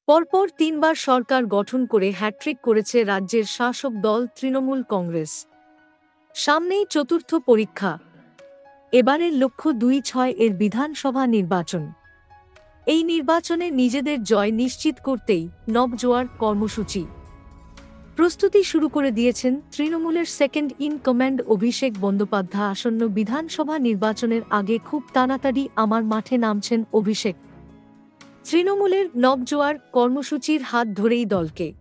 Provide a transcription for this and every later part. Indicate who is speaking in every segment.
Speaker 1: পরপর তিনবার সরকার গঠন করে হ্যাট্রিক করেছে রাজ্যের শাসক দল তৃণমূল কংগ্রেস। সামনেই চতুর্থ পরীক্ষা। এবারের লক্ষ্য ২৬ এর বিধানসভা নির্বাচন। এই নির্বাচনে নিজেদের জয় নিশ্চিত করতেই নবজোয়ার কর্মসূচি। প্রস্তুতি শুরু করে দিয়েছেন তৃণমূলের second in command Abhishek Bandyopadhyay. আসন্ন বিধানসভা নির্বাচনের আগে খুব তাড়াতাড়ি আমার মাঠে নামছেন অভিষেক। তৃণমূলের নবজোয়ার কর্মসূচির হাত ধরেই দলকে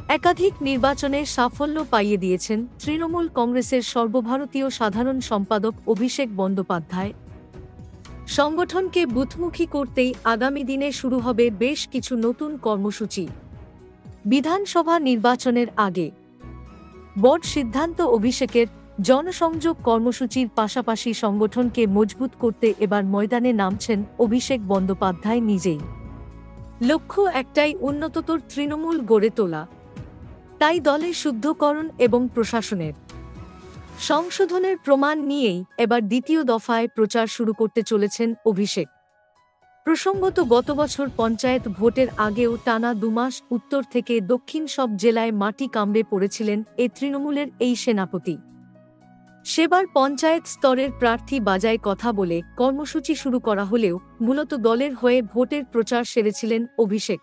Speaker 1: একাধিক নির্বাচনে সাফল্য পাইয়ে দিয়েছেন তৃণমূল কংগ্রেসের সর্বভারতীয় সাধারণ সম্পাদক অভিষেক বন্দ্যোপাধ্যায়। সংগঠনকে বুথমুখী করতেই আগামী দিনে শুরু হবে বেশ কিছু নতুন কর্মসূচি। বিধানসভা নির্বাচনের আগে বড় সিদ্ধান্ত অভিষেকের। জনসংযোগ কর্মসূচির পাশাপাশি সংগঠনকে মজবুত করতে এবার ময়দানে নামছেন অভিষেক বন্দ্যোপাধ্যায় নিজেই। লক্ষ্য একটাই, উন্নততর তৃণমূল গড়ে তোলা। তাই দলের শুদ্ধকরণ এবং প্রশাসনের সংশোধনের প্রমাণ নিয়েই এবার দ্বিতীয় দফায় প্রচার শুরু করতে চলেছেন অভিষেক। প্রসঙ্গত, গত বছর পঞ্চায়েত ভোটের আগেও টানা ২ মাস উত্তর থেকে দক্ষিণ সব জেলায় মাটি কামড়ে পড়েছিলেন তৃণমূলের এই সেনাপতি। সেবার পঞ্চায়েত স্তরের প্রার্থী বাজায় কথা বলে কর্মসূচি শুরু করা হলেও মূলত দলের হয়ে ভোটের প্রচার সেরেছিলেন অভিষেক।